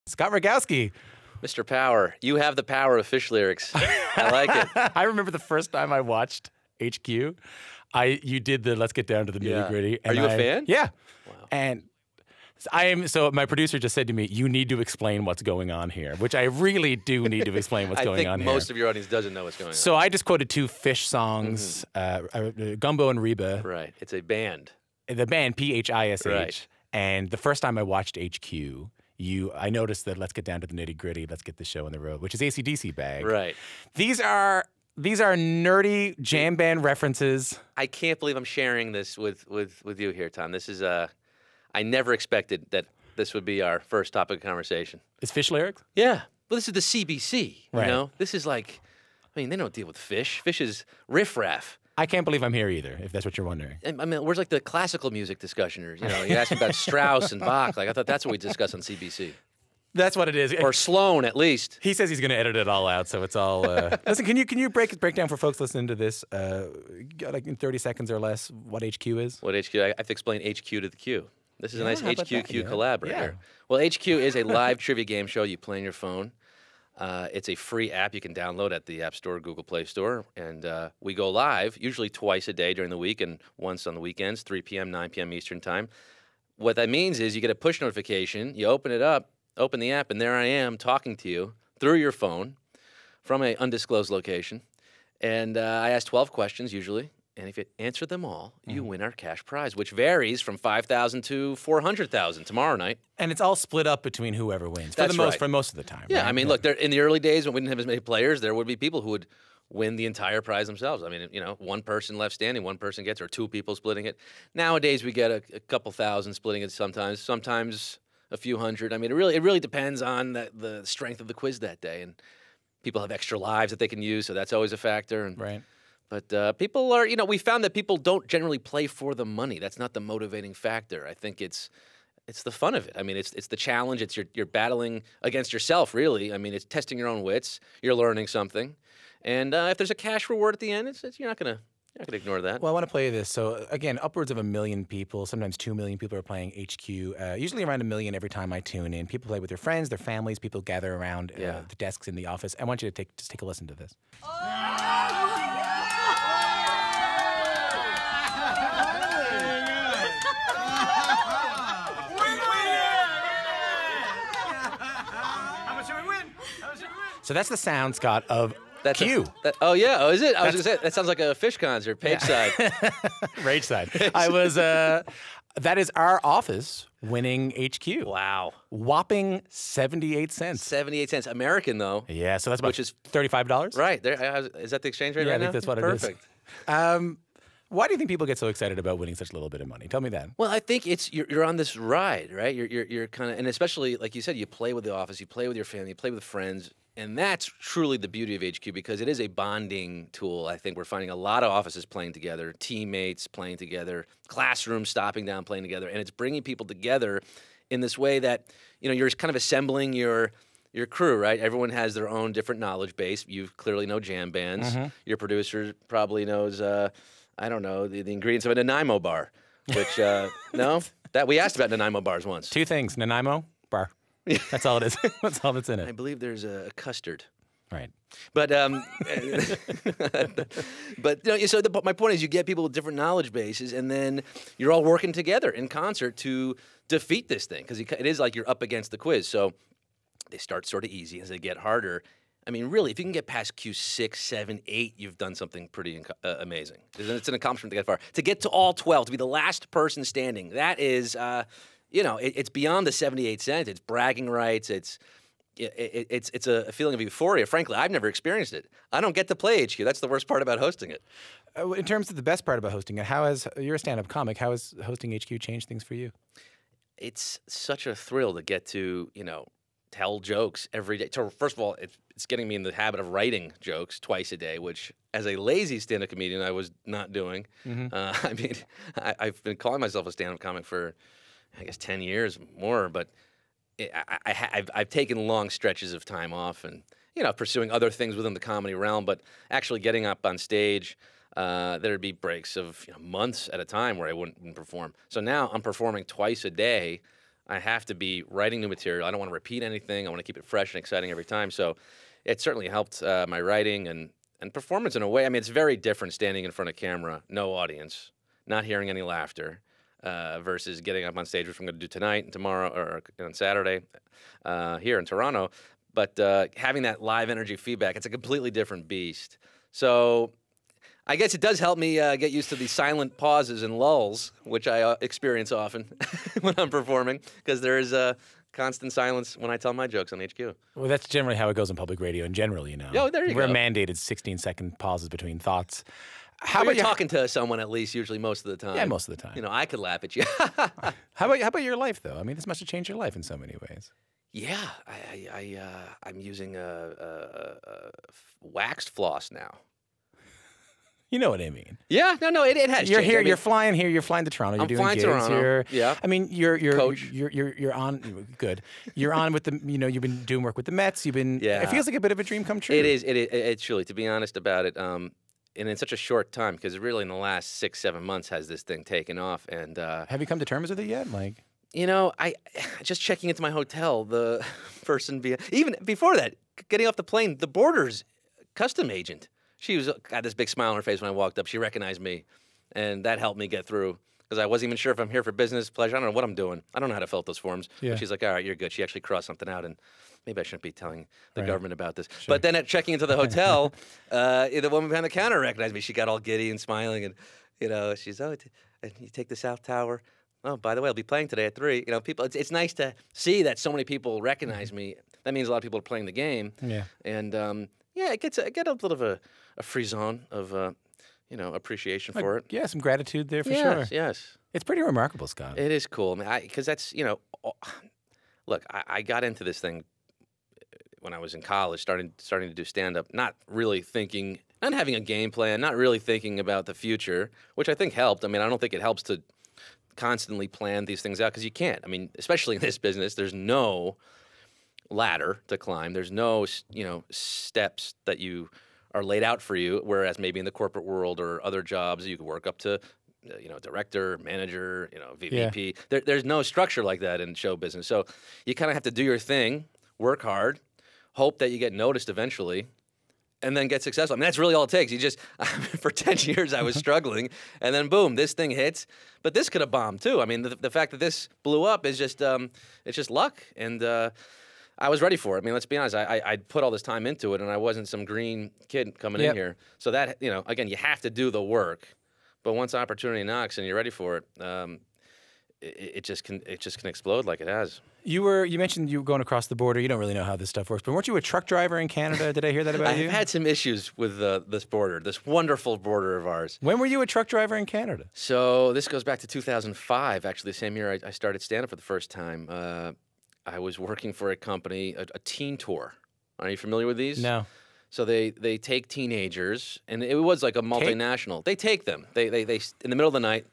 Scott Rogowsky. Mr. Power, you have the power of fish lyrics. I like it. I remember the first time I watched HQ. You did the "Let's get down to the nitty gritty." Are you a fan? Yeah. Wow. And so my producer just said to me, "You need to explain what's going on here," which I really do need to explain what's going on here. I think most of your audience doesn't know what's going on. So I just quoted two Fish songs, Gumbo and Reba. Right. It's a band. The band Phish. Right. And the first time I watched HQ, I noticed that "Let's get down to the nitty gritty, let's get the show on the road," which is AC/DC bag. Right. These are nerdy jam band references. I can't believe I'm sharing this with you here, Tom. This is I never expected that this would be our first topic of conversation. Is Fish lyrics? Yeah. Well, this is the CBC. Right. You know, this is like, I mean, they don't deal with fish. Fish is riffraff. I can't believe I'm here either, if that's what you're wondering. I mean, where's like the classical music discussioners? You know, you asked me about Strauss and Bach. Like, I thought that's what we discussed on CBC. That's what it is. Or Sloan, at least. He says he's going to edit it all out, so it's all. Listen, can you break down for folks listening to this, like in 30 seconds or less, what HQ is? What HQ? I have to explain HQ to the Q. This is a nice HQQ collab right here. Well, HQ is a live trivia game show you play on your phone. It's a free app you can download at the App Store, Google Play Store, and we go live usually twice a day during the week and once on the weekends, 3 p.m., 9 p.m. Eastern Time. What that means is you get a push notification, you open it up, open the app, and there I am talking to you through your phone from an undisclosed location. And I ask 12 questions usually, and if you answer them all, you win our cash prize, which varies from $5,000 to $400,000 tomorrow night. And it's all split up between whoever wins. That's right. For most of the time. Yeah, right? I mean, look, in the early days when we didn't have as many players, there would be people who would win the entire prize themselves. I mean, you know, one person left standing, one person gets, or two people splitting it. Nowadays, we get a couple thousand splitting it sometimes a few hundred. I mean, it really depends on the strength of the quiz that day. And people have extra lives that they can use, so that's always a factor. And, right. But people are, you know, we found that people don't generally play for the money. That's not the motivating factor. I think it's the fun of it. I mean, it's the challenge. It's you're battling against yourself, really. I mean, it's testing your own wits. You're learning something, and if there's a cash reward at the end, you're not gonna ignore that. Well, I want to play this. So again, upwards of 1 million people, sometimes 2 million people are playing HQ. Usually around 1 million every time I tune in. People play with their friends, their families. People gather around the desks in the office. I want you to just take a listen to this. So that's the sound, Scott, of Q. Oh, yeah. Oh, is it? I was going to say, that sounds like a Fish concert, page side. Rage side. That is our office winning HQ. Wow. Whopping 78 cents. 78 cents. American, though. Yeah, so that's about $35. Right. Is that the exchange rate right now? Yeah, I think that's what it is. Perfect. Why do you think people get so excited about winning such a little bit of money? Tell me that. Well, I think you're on this ride, right? You're kind of, and especially like you said, you play with the office, you play with your family, you play with friends, and that's truly the beauty of HQ because it is a bonding tool. I think we're finding a lot of offices playing together, teammates playing together, classrooms stopping down playing together, and it's bringing people together in this way that you're kind of assembling your crew, right? Everyone has their own different knowledge base. You clearly know jam bands. Mm-hmm. Your producer probably knows. I don't know, the ingredients of a Nanaimo bar, which, no? That we asked about Nanaimo bars once. Two things, Nanaimo, bar. That's all it is. That's all that's in it. I believe there's a custard. Right. But my point is you get people with different knowledge bases, and then you're all working together in concert to defeat this thing, because it is like you're up against the quiz. So they start sort of easy as they get harder. I mean, really, if you can get past Q6, 7, 8, you've done something pretty amazing. It's an accomplishment to get far. To get to all 12, to be the last person standing, that is, it's beyond the 78 cents. It's bragging rights. It's a feeling of euphoria. Frankly, I've never experienced it. I don't get to play HQ. That's the worst part about hosting it. In terms of the best part about hosting it, you're a stand-up comic, how has hosting HQ changed things for you? It's such a thrill to get to, tell jokes every day. So first of all, it's getting me in the habit of writing jokes twice a day, which as a lazy stand-up comedian, I was not doing. Mm-hmm. I've been calling myself a stand-up comic for, I guess, 10 years more, but I've taken long stretches of time off and, pursuing other things within the comedy realm, but actually getting up on stage, there'd be breaks of months at a time where I wouldn't perform. So now I'm performing twice a day. I have to be writing new material. I don't want to repeat anything. I want to keep it fresh and exciting every time. So it certainly helped my writing and performance in a way. I mean, it's very different standing in front of camera, no audience, not hearing any laughter, versus getting up on stage, which I'm going to do tonight and tomorrow or on Saturday here in Toronto. But having that live energy feedback, it's a completely different beast. So I guess it does help me get used to the silent pauses and lulls, which I experience often when I'm performing, because there is constant silence when I tell my jokes on HQ. Well, that's generally how it goes in public radio in general, you know. Oh, there you go. We're mandated 16-second pauses between thoughts. How about talking to someone at least, usually most of the time? Yeah, most of the time. You know, I could laugh at you. How about your life, though? I mean, this must have changed your life in so many ways. Yeah, I'm using a waxed floss now. You know what I mean? Yeah, no, it has. You're changed. here. I mean, You're flying here. You're flying to Toronto. You're I'm doing flying gigs. to Toronto. Yeah. I mean, you're Coach. You're on. Good. You're on with the. You know, you've been doing work with the Mets. You've been. Yeah. It feels like a bit of a dream come true. It is. It's truly, to be honest about it. And in such a short time, because really in the last 6-7 months has this thing taken off. And have you come to terms with it yet? Like, you know, I just checking into my hotel, the person even before that, getting off the plane, the Borders custom agent. She got this big smile on her face when I walked up. She recognized me, and that helped me get through because I wasn't even sure if I'm here for business, pleasure. I don't know what I'm doing. I don't know how to fill out those forms. Yeah. But she's like, all right, you're good. She actually crossed something out, and maybe I shouldn't be telling the Right. government about this. Sure. But then at checking into the hotel, the woman behind the counter recognized me. She got all giddy and smiling, and you know, she's and you take the South Tower. Oh, by the way, I'll be playing today at 3. You know, people. It's nice to see that so many people recognize me. That means a lot of people are playing the game. Yeah. And yeah, I get a little of a frisson of you know, appreciation for it. Yeah, some gratitude there for Yes, sure. yes. It's pretty remarkable, Scott. It is cool. I mean, because that's, you know, look, I got into this thing when I was in college, starting to do stand-up, not really thinking, not having a game plan, not really thinking about the future, which I think helped. I mean, I don't think it helps to constantly plan these things out because you can't. I mean, especially in this business, there's no ladder to climb. There's no, you know, steps that you are laid out for you, whereas maybe in the corporate world or other jobs, you could work up to, you know, director, manager, you know, VP. Yeah. There's no structure like that in show business. So you kind of have to do your thing, work hard, hope that you get noticed eventually, and then get successful. I mean, that's really all it takes. You just, for 10 years, I was struggling, and then boom, this thing hits. But this could have bombed too. I mean, the fact that this blew up is just, it's just luck. And I was ready for it. I mean, let's be honest. I put all this time into it, and I wasn't some green kid coming in here. So that, you know, again, you have to do the work. But once opportunity knocks and you're ready for it, it just can explode like it has. You mentioned you were going across the border. You don't really know how this stuff works, but weren't you a truck driver in Canada? Did I hear that about you? I've had some issues with this border, this wonderful border of ours. When were you a truck driver in Canada? So this goes back to 2005, actually the same year I started stand-up for the first time. I was working for a company, a teen tour. Are you familiar with these? No. So they take teenagers, and it was like a multinational. They take them. They in the middle of the night,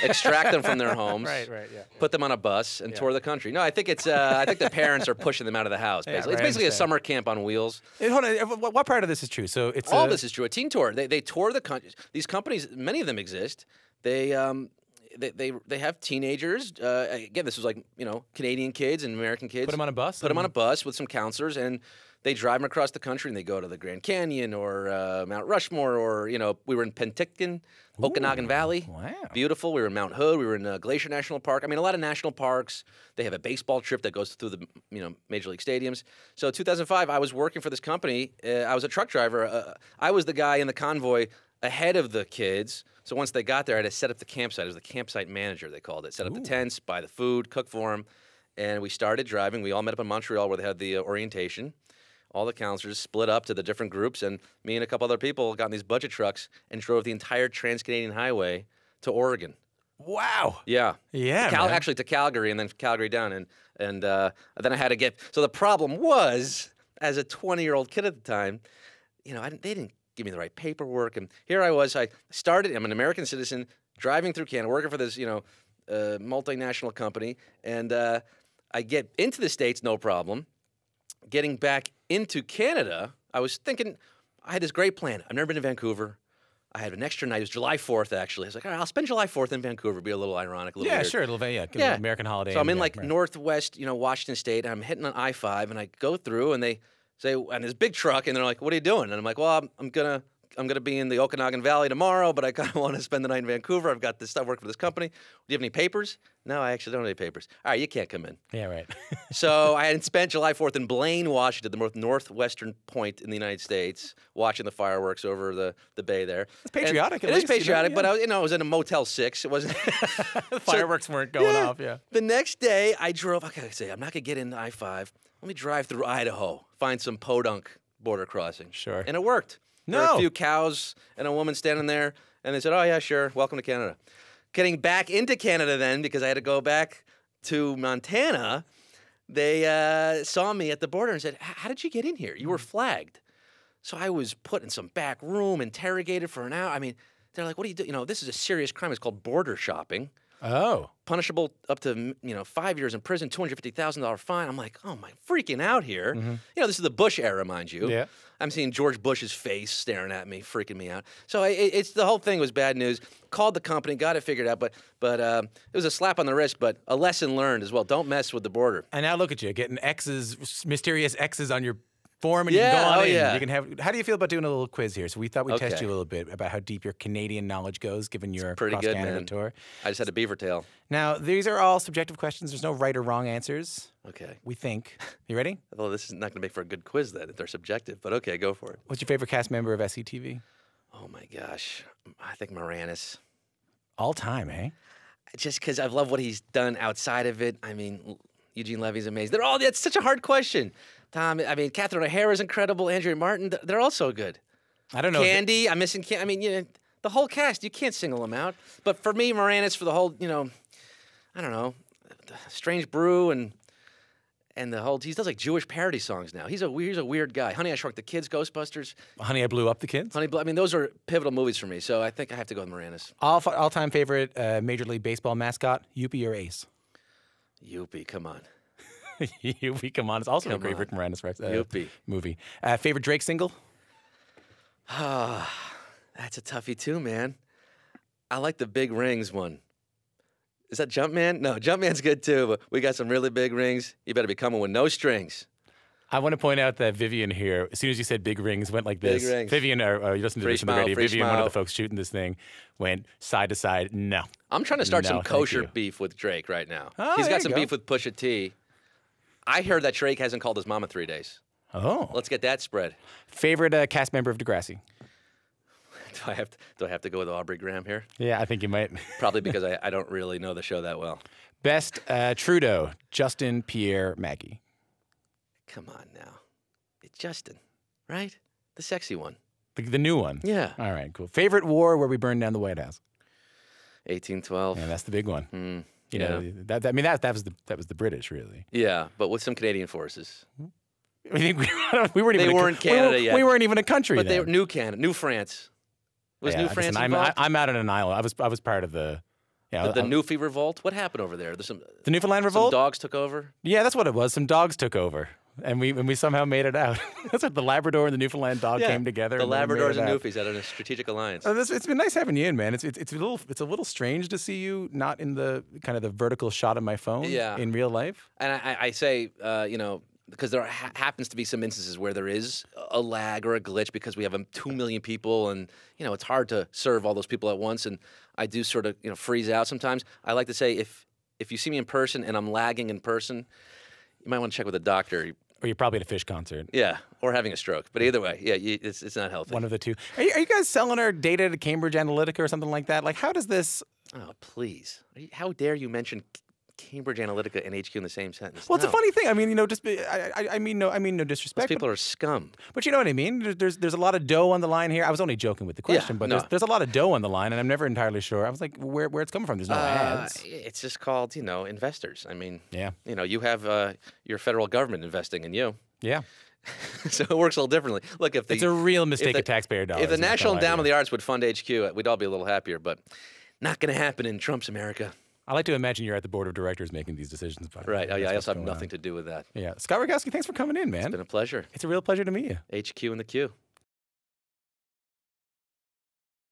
extract them from their homes, right, yeah. Put them on a bus, and tour the country. No, I think it's I think the parents are pushing them out of the house. Basically, it's basically a summer camp on wheels. Hey, hold on, what part of this is true? So it's all this is true. A teen tour. They tour the country. These companies, many of them exist. They have teenagers. Again, this was like, you know, Canadian kids and American kids. Put them on a bus? Put them on a bus with some counselors, and they drive them across the country, and they go to the Grand Canyon or Mount Rushmore, or, you know, we were in Penticton, Okanagan Valley. Wow. Beautiful. We were in Mount Hood. We were in Glacier National Park. I mean, a lot of national parks. They have a baseball trip that goes through the, you know, major league stadiums. So 2005, I was working for this company. I was a truck driver. I was the guy in the convoy ahead of the kids. So once they got there, I had to set up the campsite. It was the campsite manager, they called it. Set up the tents, buy the food, cook for them. And we started driving. We all met up in Montreal where they had the orientation. All the counselors split up to the different groups, and me and a couple other people got in these budget trucks and drove the entire Trans-Canadian Highway to Oregon. Wow. Yeah. Yeah, actually to Calgary, and then Calgary down. And then I had to get... So the problem was, as a 20-year-old kid at the time, you know, they didn't give me the right paperwork. And here I was. I'm an American citizen, driving through Canada, working for this, you know, multinational company. And I get into the States, no problem. Getting back into Canada, I was thinking, I had this great plan. I've never been to Vancouver. I had an extra night. It was July 4th, actually. I was like, all right, I'll spend July 4th in Vancouver. Be a little ironic, a little weird. Sure. A little, yeah. American holiday. So I'm in northwest, Washington State. And I'm hitting on I-5, and I go through, and they say, and this big truck, and they're like, "What are you doing?" And I'm like, "Well, I'm gonna be in the Okanagan Valley tomorrow, but I kind of want to spend the night in Vancouver. I've got this stuff working for this company. Do you have any papers?" "No, I actually don't have any papers." "All right, you can't come in." Yeah, right. So I had spent July 4th in Blaine, Washington, the most northwestern point in the United States, watching the fireworks over the bay there. It's patriotic. It is patriotic, but I was in a Motel 6. It wasn't. The fireworks weren't going off. Yeah. The next day, I drove. Okay, I'm not gonna get into I-5. Let me drive through Idaho, find some podunk border crossing. Sure. And it worked. There were a few cows and a woman standing there, and they said, "Oh, yeah, sure. Welcome to Canada." Getting back into Canada then, because I had to go back to Montana, they saw me at the border and said, "How did you get in here? You were flagged." So I was put in some back room, interrogated for an hour. I mean, they're like, "What do you do? This is a serious crime. It's called border shopping." Oh. Punishable up to 5 years in prison, $250,000 fine. I'm like, oh my, freaking out here. Mm-hmm. This is the Bush era, mind you. Yeah. I'm seeing George Bush's face staring at me, freaking me out. So it's the whole thing was bad news. Called the company, got it figured out, but it was a slap on the wrist, but a lesson learned as well. Don't mess with the border. And now look at you, getting mysterious X's on your form, and you can go on in. Yeah. You can have. How do you feel about doing a little quiz here? So we thought we'd test you a little bit about how deep your Canadian knowledge goes, given your cross-Canada tour. I just had a beaver tail. Now, these are all subjective questions. There's no right or wrong answers. Okay. We think. You ready? Well, this is not going to make for a good quiz then if they're subjective, but okay, go for it. What's your favorite cast member of SCTV? Oh my gosh, I think Moranis. All time, eh? Just because I love what he's done outside of it. I mean, Eugene Levy's amazing. It's such a hard question. Tom, I mean, Catherine O'Hara's incredible. Andrea Martin, they're all so good. I don't know. Candy, I'm missing Candy. I mean, the whole cast, you can't single them out. But for me, Moranis, for the whole, I don't know, Strange Brew and the whole, he does like Jewish parody songs now. He's a weird guy. Honey, I Shrunk the Kids, Ghostbusters. Honey, I Blew Up the Kids? I mean, those are pivotal movies for me. So I think I have to go with Moranis. All-time favorite Major League Baseball mascot, Youppi or Ace? Youppi, come on. Youppi, come on. It's also a great Rick Moranis movie. Favorite Drake single? That's a toughie too, man. I like the Big Rings one. Is that Jumpman? No, Jumpman's good too, but we got some really big rings. You better be coming with no strings. I want to point out that Vivian here, as soon as you said big rings, went like this. Big rings. Vivian, you listened to this on the radio. Vivian, one of the folks shooting this thing, went side to side. No. I'm trying to start some kosher beef with Drake right now. Oh, he's got some beef with Pusha T. I heard that Drake hasn't called his mom in 3 days. Oh. Let's get that spread. Favorite cast member of Degrassi? Do I have to go with Aubrey Graham here? Yeah, I think you might. Probably because I don't really know the show that well. Best Trudeau, Justin, Pierre, Maggie. Come on now. It's Justin, right? The sexy one. The new one? Yeah. All right, cool. Favorite war where we burned down the White House? 1812. Yeah, that's the big one. You know, that was the British, really. Yeah, but with some Canadian forces. I think we weren't even. They weren't Canada yet. We weren't even a country. But then. they were New Canada, New France. Was New France involved? I'm out on an island. I was part of the. Yeah, the Newfie Revolt. What happened over there? The Newfoundland Revolt. Some dogs took over. Yeah, that's what it was. Some dogs took over, and we somehow made it out. That's what the Labrador and the Newfoundland dog came together. The Labradors and Newfies had a strategic alliance. It's been nice having you in, man. It's a little strange to see you not in the kind of the vertical shot of my phone. In real life. And I say because there happens to be some instances where there is a lag or a glitch because we have 2 million people and, it's hard to serve all those people at once. And I do sort of, freeze out sometimes. I like to say if you see me in person and I'm lagging in person, you might want to check with a doctor. Or you're probably at a Fish concert. Yeah, or having a stroke. But either way, it's not healthy. One of the two. Are you guys selling our data to Cambridge Analytica or something like that? Like, how does this... Oh, please. How dare you mention Cambridge Analytica and HQ in the same sentence? Well, it's a funny thing. I mean, I mean no disrespect. Those people are scum. But you know what I mean? There's a lot of dough on the line here. I was only joking with the question, but there's a lot of dough on the line, and I'm never entirely sure. I was like, where it's coming from? There's no ads. It's just called, investors. I mean, yeah. You have your federal government investing in you. Yeah. So it works a little differently. Look, it's a real mistake of taxpayer dollars. If the National Endowment of the Arts would fund HQ, we'd all be a little happier. But not going to happen in Trump's America. I like to imagine you're at the board of directors making these decisions. Right. Oh, yeah. I also have nothing to do with that. Yeah. Scott Rogowsky, thanks for coming in, man. It's been a pleasure. It's a real pleasure to meet you. HQ and the Q.